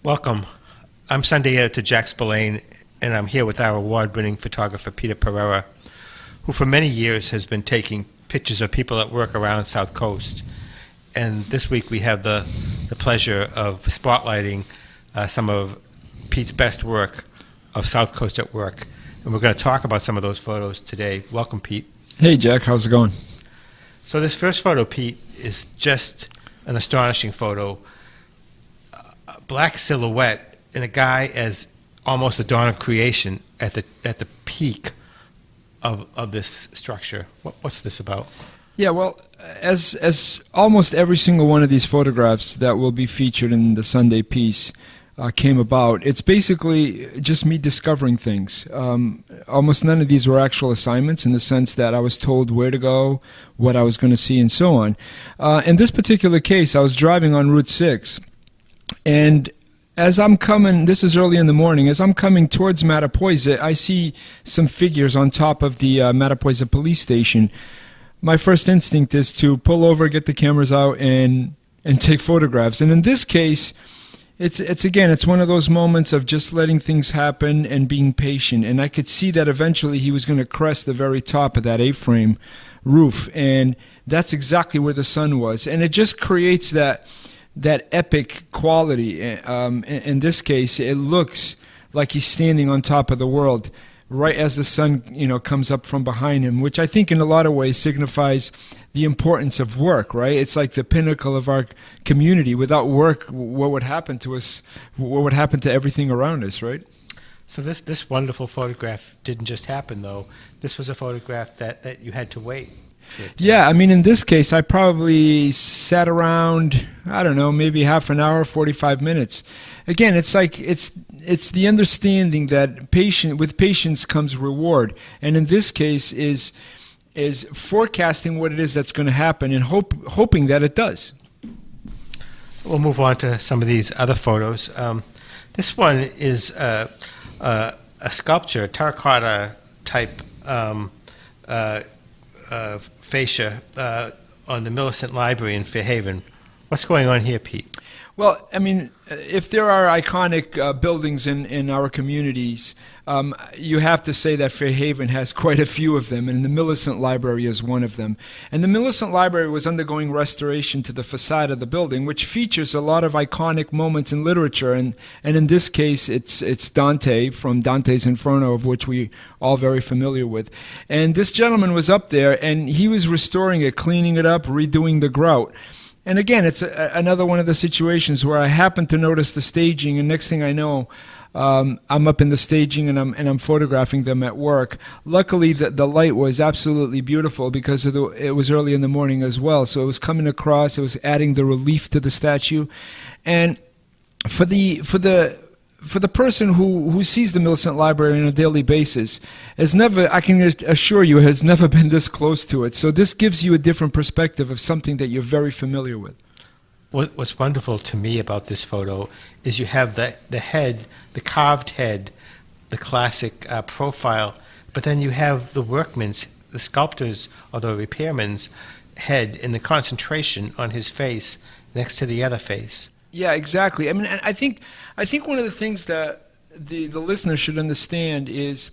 Welcome. I'm Sunday editor Jack Spillane, and I'm here with our award-winning photographer Peter Pereira, who for many years has been taking pictures of people at work around SouthCoast. And this week we have the pleasure of spotlighting some of Pete's best work of SouthCoast at work. And we're going to talk about some of those photos today. Welcome, Pete. Hey, Jack. How's it going? So this first photo, Pete, is just an astonishing photo. Black silhouette and a guy as almost the dawn of creation at the peak of this structure. What's this about? Yeah, well, as almost every single one of these photographs that will be featured in the Sunday piece came about, it's basically just me discovering things. Almost none of these were actual assignments in the sense that I was told where to go, what I was going to see, and so on. In this particular case, I was driving on Route 6, and as I'm coming, this is early in the morning, as I'm coming towards Mattapoisett, I see some figures on top of the Mattapoisett police station. My first instinct is to pull over, get the cameras out, and take photographs. And in this case, it's one of those moments of just letting things happen and being patient. And I could see that eventually he was going to crest the very top of that A-frame roof, and that's exactly where the sun was. And it just creates that epic quality. In this case, it looks like he's standing on top of the world right as the sun comes up from behind him, which I think in a lot of ways signifies the importance of work, right? It's like the pinnacle of our community. Without work, what would happen to us? What would happen to everything around us, right? So this wonderful photograph didn't just happen, though. This was a photograph that you had to wait. Yeah, I mean, in this case, I probably sat around, I don't know, maybe half an hour, 45 minutes. Again, it's like it's the understanding that with patience comes reward, and in this case is forecasting what it is that's going to happen and hoping that it does. We'll move on to some of these other photos. This one is a sculpture, terracotta type fascia on the Millicent Library in Fairhaven. What's going on here, Pete? Well, I mean, if there are iconic buildings in our communities, you have to say that Fairhaven has quite a few of them, and the Millicent Library is one of them. And the Millicent Library was undergoing restoration to the facade of the building, which features a lot of iconic moments in literature, and in this case, it's Dante from Dante's Inferno, of which we all very familiar with. And this gentleman was up there, and he was restoring it, cleaning it up, redoing the grout. And again, it's another one of the situations where I happen to notice the staging, and next thing I know, I'm up in the staging and I'm photographing them at work. Luckily, the light was absolutely beautiful because it was early in the morning as well, so it was coming across. It was adding the relief to the statue, and for the person who sees the Millicent Library on a daily basis, I can assure you, has never been this close to it. So this gives you a different perspective of something that you're very familiar with. What's wonderful to me about this photo is you have the head, the carved head, the classic profile, but then you have the workman's, the sculptor's or the repairman's head in the concentration on his face next to the other face. Yeah, exactly. I mean, I think one of the things that the listener should understand is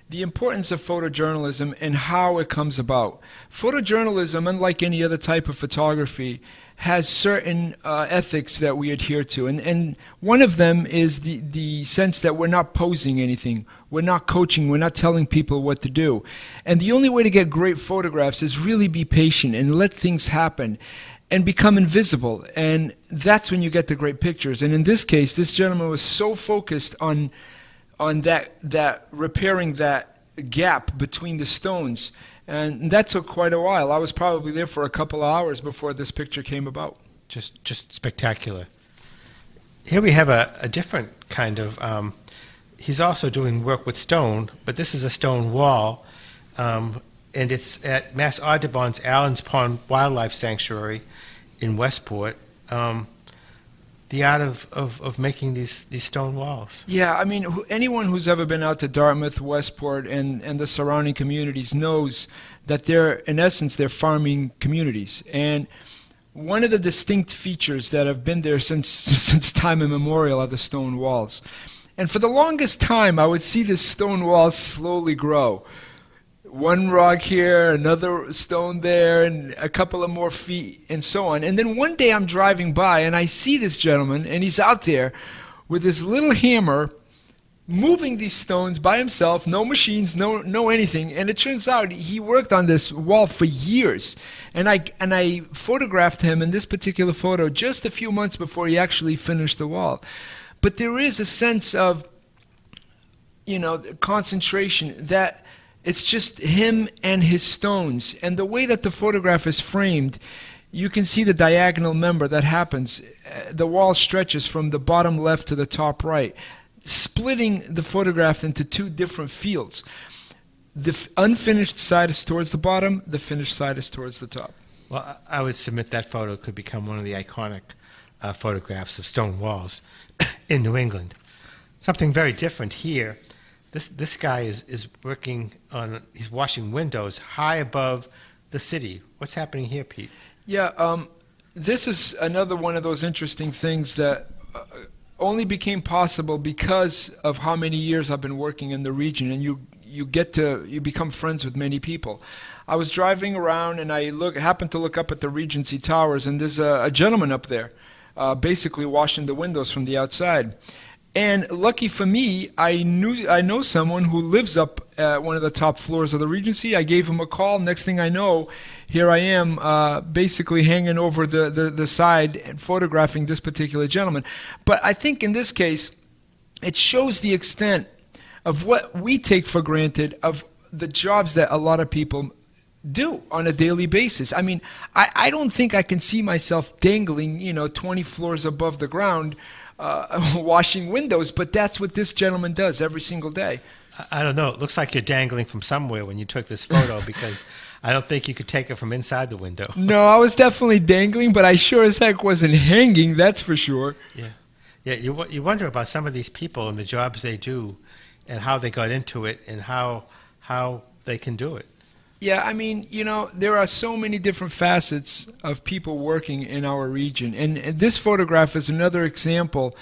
the importance of photojournalism and how it comes about. Photojournalism, unlike any other type of photography, has certain ethics that we adhere to. And one of them is the sense that we're not posing anything. We're not coaching. We're not telling people what to do. And the only way to get great photographs is really be patient and let things happen and become invisible, and that's when you get the great pictures. And in this case, this gentleman was so focused on that repairing that gap between the stones, and that took quite a while. I was probably there for a couple of hours before this picture came about. Just spectacular. Here we have a different kind of. He's also doing work with stone, but this is a stone wall, and it's at Mass Audubon's Allen's Pond Wildlife Sanctuary in Westport. The art of making these stone walls. Yeah, I mean, anyone who's ever been out to Dartmouth, Westport, and the surrounding communities knows that in essence, they're farming communities. And one of the distinct features that have been there since time immemorial are the stone walls. And for the longest time, I would see this stone wall slowly grow. One rock here, another stone there, and a couple of more feet, and so on. And then one day I'm driving by, and I see this gentleman, and he's out there with his little hammer, moving these stones by himself, no machines, no anything. And it turns out he worked on this wall for years. And I photographed him in this particular photo just a few months before he actually finished the wall. But there is a sense of, concentration, that it's just him and his stones. And the way that the photograph is framed, you can see the diagonal member that happens. The wall stretches from the bottom left to the top right, splitting the photograph into two different fields. The unfinished side is towards the bottom, the finished side is towards the top. Well, I would submit that photo could become one of the iconic photographs of stone walls in New England. Something very different here. This guy is working on, he's washing windows high above the city. What's happening here, Pete? Yeah, this is another one of those interesting things that only became possible because of how many years I've been working in the region, and you become friends with many people. I was driving around and I happened to look up at the Regency Towers, and there's a gentleman up there basically washing the windows from the outside. And lucky for me, I know someone who lives up at one of the top floors of the Regency. I gave him a call. Next thing I know, here I am basically hanging over the side and photographing this particular gentleman. But I think in this case, it shows the extent of what we take for granted of the jobs that a lot of people do on a daily basis. I mean, I don't think I can see myself dangling, 20 floors above the ground washing windows, but that's what this gentleman does every single day. I don't know. It looks like you're dangling from somewhere when you took this photo because I don't think you could take it from inside the window. No, I was definitely dangling, but I sure as heck wasn't hanging, that's for sure. Yeah. You wonder about some of these people and the jobs they do and how they got into it and how they can do it. Yeah, I mean, there are so many different facets of people working in our region. And this photograph is another example.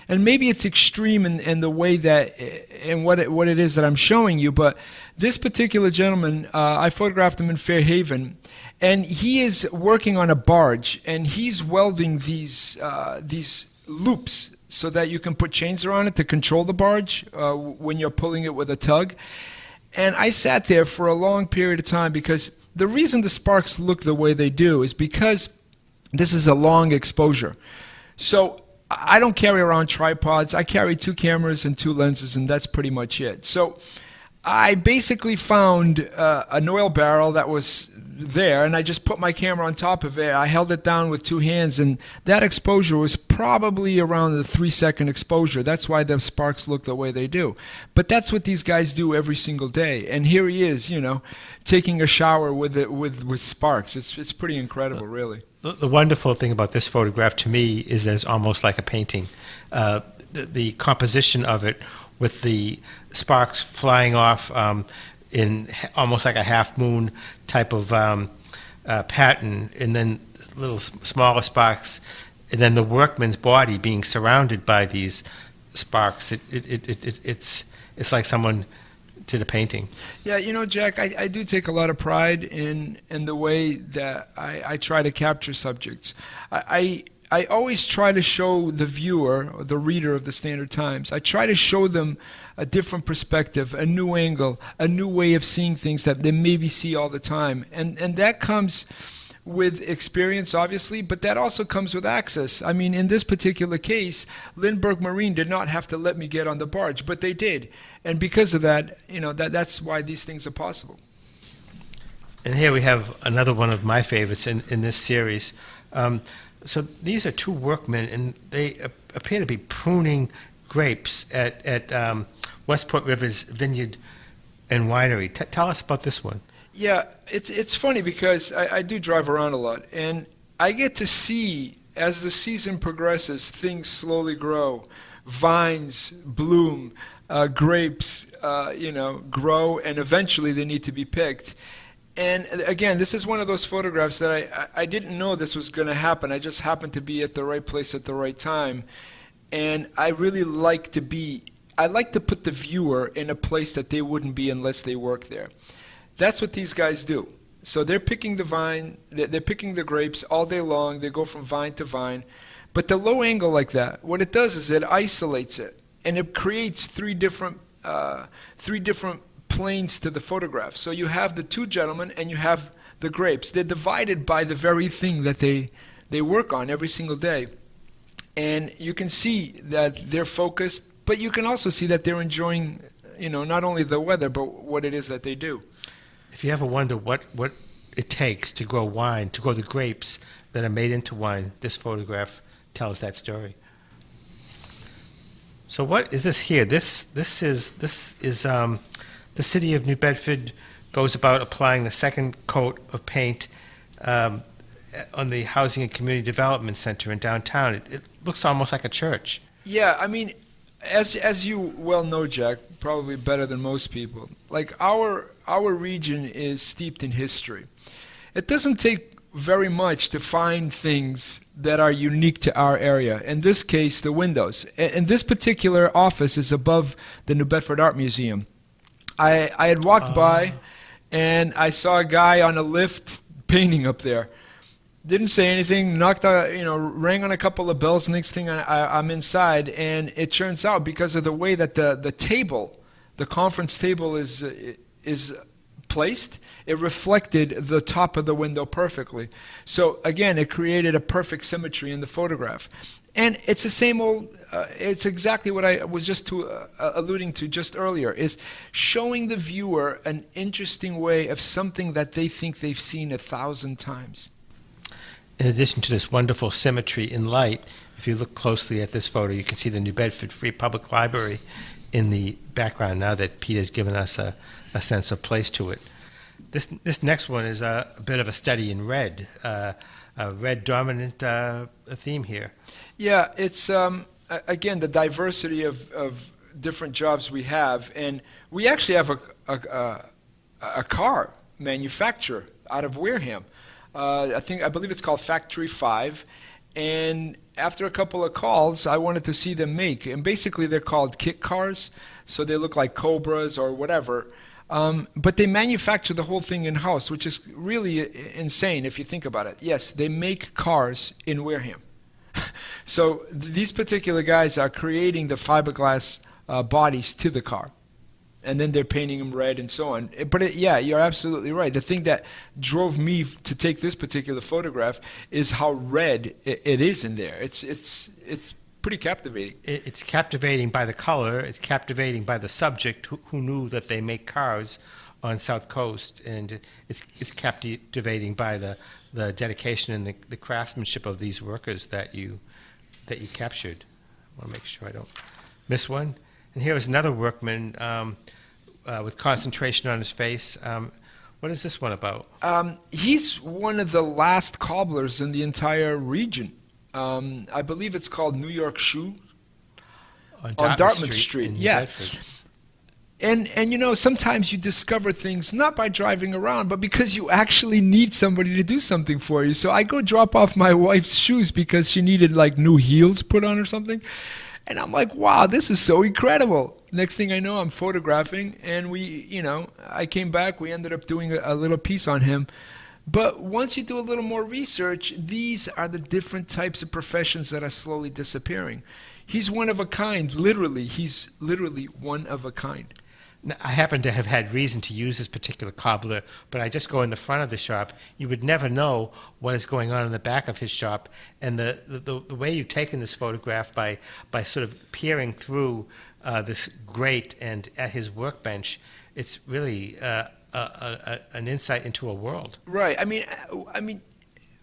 And maybe it's extreme in the way that, and what it is that I'm showing you. But this particular gentleman, I photographed him in Fairhaven. And he is working on a barge. And he's welding these loops so that you can put chains around it to control the barge when you're pulling it with a tug. And I sat there for a long period of time because the reason the sparks look the way they do is because this is a long exposure. So I don't carry around tripods. I carry 2 cameras and 2 lenses, and that's pretty much it. So I basically found an oil barrel that was there, and I just put my camera on top of it. I held it down with 2 hands, and that exposure was probably around the 3-second exposure. That's why the sparks look the way they do. But that's what these guys do every single day. And here he is, taking a shower with sparks. It's pretty incredible, really. The wonderful thing about this photograph to me is that it's almost like a painting. The composition of it with the sparks flying off in almost like a half-moon type of pattern, and then little smaller sparks, and then the workman's body being surrounded by these sparks. It's like someone did a painting. Yeah, Jack, I do take a lot of pride in the way that I try to capture subjects. I always try to show the viewer, or the reader of the Standard Times, I try to show them a different perspective, a new angle, a new way of seeing things that they maybe see all the time. And that comes with experience, obviously, but that also comes with access. I mean, in this particular case, Lindbergh Marine did not have to let me get on the barge, but they did. And because of that, that's why these things are possible. And here we have another one of my favorites in this series. So these are 2 workmen, and they appear to be pruning grapes at Westport River's Vineyard and Winery. Tell us about this one. Yeah, it's funny because I do drive around a lot, and I get to see, as the season progresses, things slowly grow. Vines bloom, grapes, grow, and eventually they need to be picked. And again, this is one of those photographs that I didn't know this was going to happen. I just happened to be at the right place at the right time. And I really like to put the viewer in a place that they wouldn't be unless they work there. That's what these guys do. So they're picking the vine, they're picking the grapes all day long. They go from vine to vine. But the low angle like that, what it does is it isolates it. And it creates three different planes to the photograph. So you have the two gentlemen and you have the grapes. They're divided by the very thing that they work on every single day. And you can see that they're focused, but you can also see that they're enjoying, not only the weather, but what it is that they do. If you ever wonder what it takes to grow wine, to grow the grapes that are made into wine, this photograph tells that story. So what is this here? This is the city of New Bedford goes about applying the second coat of paint on the Housing and Community Development Center in downtown. It looks almost like a church. Yeah, I mean, as you well know, Jack, probably better than most people, like our region is steeped in history. It doesn't take very much to find things that are unique to our area. In this case, the windows. And this particular office is above the New Bedford Art Museum. I had walked by and I saw a guy on a lift painting up there. Didn't say anything, rang on a couple of bells. Next thing I'm inside, and it turns out because of the way that the conference table is placed, it reflected the top of the window perfectly. So again, it created a perfect symmetry in the photograph. And it's the same old, it's exactly what I was just alluding to just earlier, is showing the viewer an interesting way of something that they think they've seen 1,000 times. In addition to this wonderful symmetry in light, if you look closely at this photo, you can see the New Bedford Free Public Library in the background now that Pete has given us a sense of place to it. This next one is a bit of a study in red, a red dominant theme here. Yeah, it's, again, the diversity of different jobs we have. And we actually have a car manufacturer out of Wareham. I believe it's called Factory 5. And after a couple of calls, I wanted to see them make. And basically, they're called kit cars. So they look like Cobras or whatever. But they manufacture the whole thing in-house, which is really insane if you think about it. Yes, they make cars in Wareham. So these particular guys are creating the fiberglass bodies to the car. And then they're painting them red and so on. But yeah, you're absolutely right. The thing that drove me to take this particular photograph is how red it is in there. It's pretty captivating. It's captivating by the color. It's captivating by the subject who knew that they make cars on SouthCoast, and it's captivating by the dedication and the craftsmanship of these workers that you captured. I want to make sure I don't miss one. And here is another workman with concentration on his face. What is this one about? He's one of the last cobblers in the entire region. I believe it's called New York Shoe on Dartmouth Street. Yeah. And sometimes you discover things not by driving around, but because you actually need somebody to do something for you. So I go drop off my wife's shoes because she needed like new heels put on or something. And I'm like, wow, this is so incredible. Next thing I know, I'm photographing, and I came back. We ended up doing a little piece on him. But once you do a little more research, these are the different types of professions that are slowly disappearing. He's one of a kind, literally. He's literally one of a kind. Now, I happen to have had reason to use this particular cobbler, but I just go in the front of the shop. You would never know what is going on in the back of his shop. And the way you've taken this photograph by sort of peering through this grate and at his workbench, it's really an insight into a world. Right. I mean,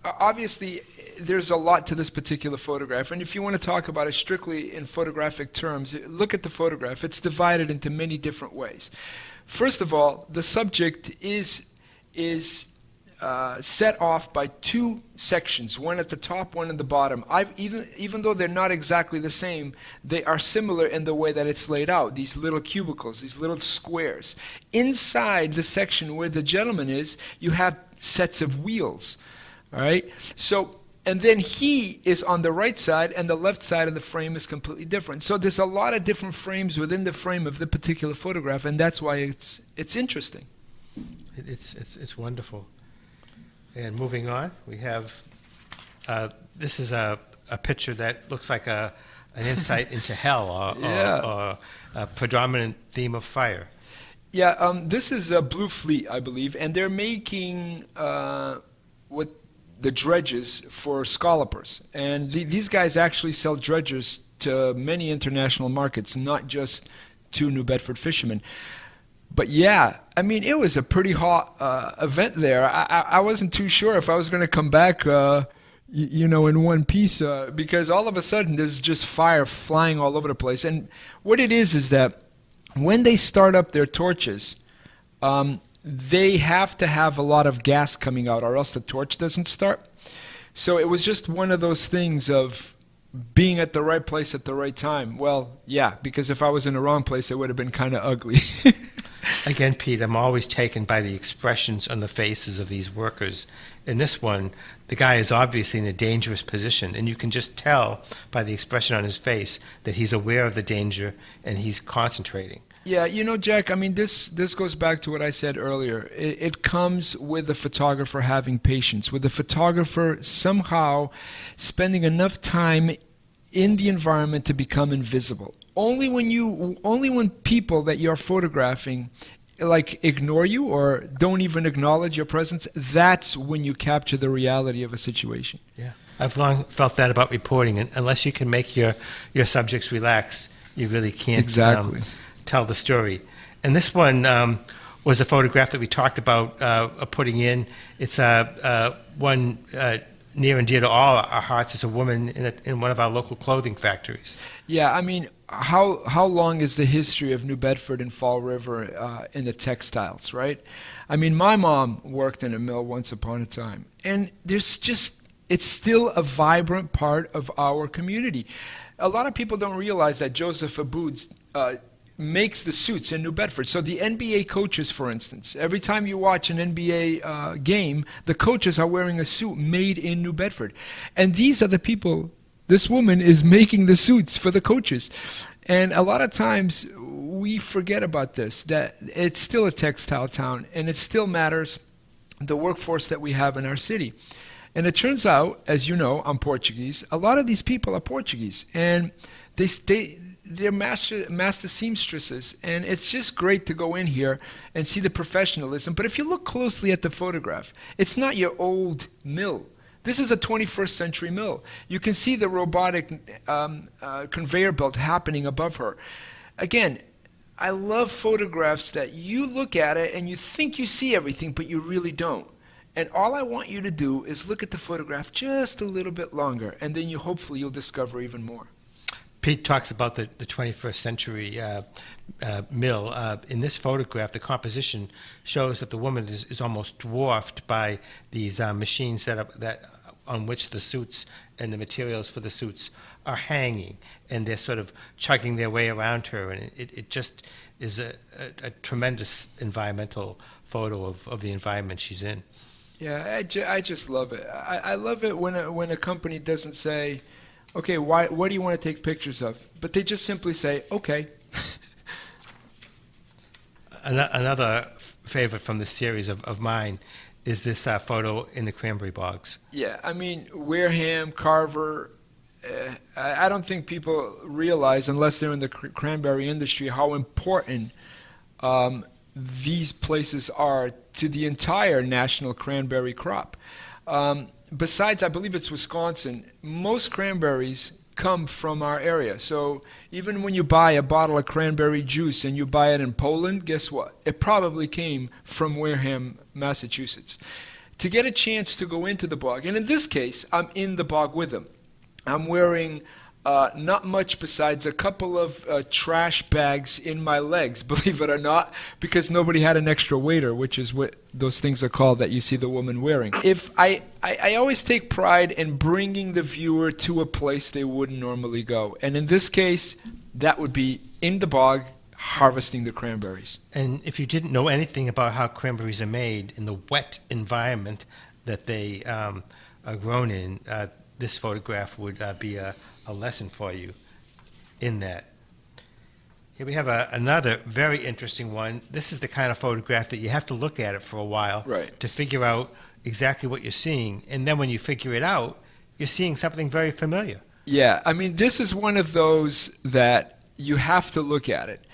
obviously, there's a lot to this particular photograph, and if you want to talk about it strictly in photographic terms, look at the photograph. It's divided into many different ways. First of all, the subject is set off by two sections, one at the top, one at the bottom. Even though they're not exactly the same, they are similar in the way that it's laid out. These little cubicles, these little squares. Inside the section where the gentleman is, you have sets of wheels. All right. So, and then he is on the right side, and the left side of the frame is completely different. So there's a lot of different frames within the frame of the particular photograph, and that's why it's interesting. It's wonderful. And moving on, we have, this is a picture that looks like an insight into hell or a predominant theme of fire. Yeah, this is a Blue Fleet, I believe, and they're making what the dredges for scallopers. And these guys actually sell dredgers to many international markets, not just to New Bedford fishermen. But yeah, I mean, it was a pretty hot event there. I wasn't too sure if I was going to come back, in one piece, because all of a sudden there's just fire flying all over the place. And what it is that when they start up their torches, they have to have a lot of gas coming out, or else the torch doesn't start. So it was just one of those things of being at the right place at the right time. Well, yeah, because if I was in the wrong place, it would have been kind of ugly. Again, Pete, I'm always taken by the expressions on the faces of these workers. In this one, the guy is obviously in a dangerous position, and you can just tell by the expression on his face that he's aware of the danger and he's concentrating. Yeah, Jack, I mean, this goes back to what I said earlier. It comes with the photographer having patience, with the photographer somehow spending enough time in the environment to become invisible. Only when people that you're photographing ignore you or don't even acknowledge your presence, that's when you capture the reality of a situation. Yeah, I've long felt that about reporting. And unless you can make your subjects relax, you really can't exactly tell the story. And this one was a photograph that we talked about putting in. It's one near and dear to all our hearts. It's a woman in one of our local clothing factories. Yeah, I mean, how long is the history of New Bedford and Fall River in the textiles, right? I mean, my mom worked in a mill once upon a time, and it's still a vibrant part of our community. A lot of people don't realize that Joseph Aboud makes the suits in New Bedford. So the NBA coaches, for instance, every time you watch an NBA game, the coaches are wearing a suit made in New Bedford. And these are the people, this woman is making the suits for the coaches. And a lot of times we forget about this, that it's still a textile town, and it still matters the workforce that we have in our city. And it turns out, as you know, I'm Portuguese, a lot of these people are Portuguese, and they're master seamstresses, and it's just great to go in here and see the professionalism. But if you look closely at the photograph, it's not your old mill. This is a 21st century mill. You can see the robotic conveyor belt happening above her. Again, I love photographs that you look at it and you think you see everything, but you really don't. And all I want you to do is look at the photograph just a little bit longer, and then hopefully you'll discover even more. Pete talks about the 21st century mill. In this photograph, the composition shows that the woman is almost dwarfed by these machines on which the suits and the materials for the suits are hanging, and they're sort of chugging their way around her, and it just is a tremendous environmental photo of the environment she's in. Yeah, I just love it. I love it when a company doesn't say, okay, what do you want to take pictures of? But they just simply say, okay. Another favorite from this series of mine is this photo in the cranberry bogs. Yeah, I mean, Wareham, Carver, I don't think people realize, unless they're in the cranberry industry, how important these places are to the entire national cranberry crop. Besides, I believe it's Wisconsin, most cranberries come from our area. So even when you buy a bottle of cranberry juice and you buy it in Poland, guess what? It probably came from Wareham, Massachusetts. To get a chance to go into the bog, and in this case, I'm in the bog with them. I'm wearing Not much besides a couple of trash bags in my legs, believe it or not, because nobody had an extra waiter, which is what those things are called that you see the woman wearing. If I always take pride in bringing the viewer to a place they wouldn't normally go. And in this case, that would be in the bog harvesting the cranberries. And if you didn't know anything about how cranberries are made in the wet environment that they are grown in, this photograph would be a lesson for you in that. Here we have another very interesting one. This is the kind of photograph that you have to look at it for a while to figure out exactly what you're seeing. And then when you figure it out, you're seeing something very familiar. Yeah, I mean, this is one of those that you have to look at it.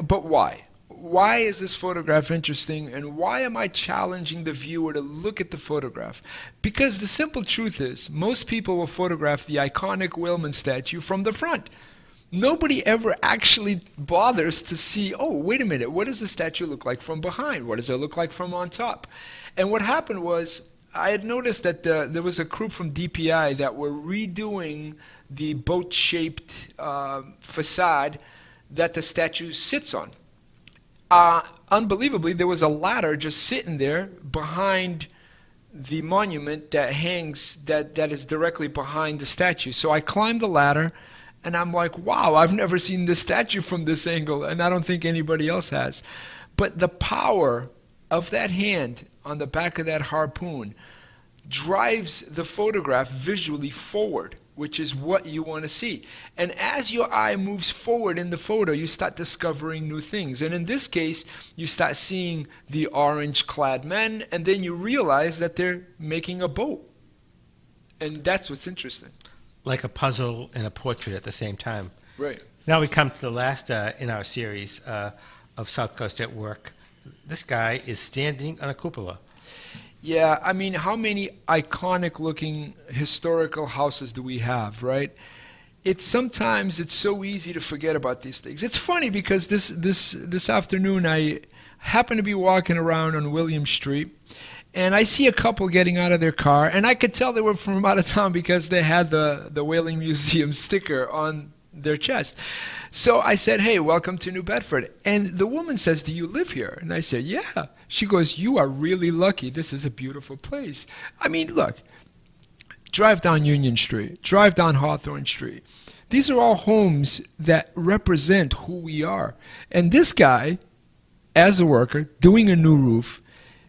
But why? Why is this photograph interesting, and why am I challenging the viewer to look at the photograph? Because the simple truth is, most people will photograph the iconic Whaleman statue from the front. Nobody ever actually bothers to see, oh, wait a minute, what does the statue look like from behind? What does it look like from on top? And what happened was, I had noticed that there was a crew from DPI that were redoing the boat-shaped facade that the statue sits on. Unbelievably, there was a ladder just sitting there behind the monument that hangs, that is directly behind the statue. So I climbed the ladder, and I'm like, wow, I've never seen this statue from this angle, and I don't think anybody else has. But the power of that hand on the back of that harpoon drives the photograph visually forward, which is what you want to see. And as your eye moves forward in the photo, you start discovering new things. And in this case, you start seeing the orange-clad men, and then you realize that they're making a boat. And that's what's interesting. Like a puzzle and a portrait at the same time. Right. Now we come to the last in our series of South Coast at Work. This guy is standing on a cupola. Yeah, I mean, how many iconic-looking historical houses do we have, right? Sometimes it's so easy to forget about these things. It's funny because this afternoon I happen to be walking around on William Street, and I see a couple getting out of their car, and I could tell they were from out of town because they had the Whaling Museum sticker on their chest. So I said, hey, welcome to New Bedford. And the woman says, do you live here? And I said, yeah. She goes, you are really lucky. This is a beautiful place. I mean, look, drive down Union Street, drive down Hawthorne Street. These are all homes that represent who we are. And this guy, as a worker, doing a new roof,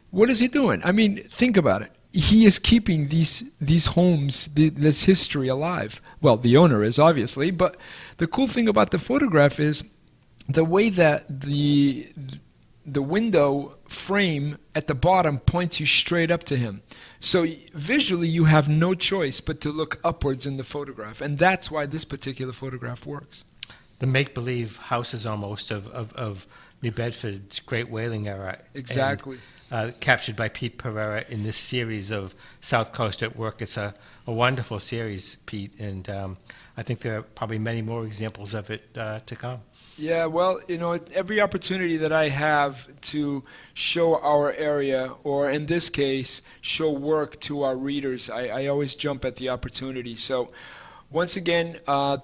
what is he doing? I mean, think about it. He is keeping these homes, this history alive. Well, the owner is, obviously, but the cool thing about the photograph is the way that the window frame at the bottom points you straight up to him. So visually you have no choice but to look upwards in the photograph, and that's why this particular photograph works. The make-believe houses almost of New Bedford's Great Whaling Era. Exactly. And, captured by Pete Pereira in this series of South Coast at Work. It's a wonderful series, Pete, and I think there are probably many more examples of it to come. Yeah, well, you know, every opportunity that I have to show our area, or in this case, show work to our readers, I always jump at the opportunity. So once again,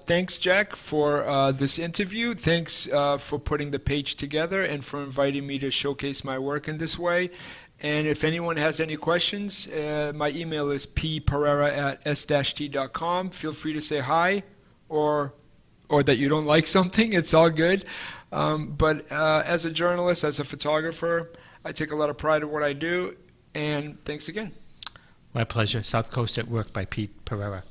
thanks, Jack, for this interview. Thanks for putting the page together and for inviting me to showcase my work in this way. And if anyone has any questions, my email is ppereira@s-t.com. Feel free to say hi or that you don't like something. It's all good. But as a journalist, as a photographer, I take a lot of pride in what I do. And thanks again. My pleasure. South Coast at Work by Pete Pereira.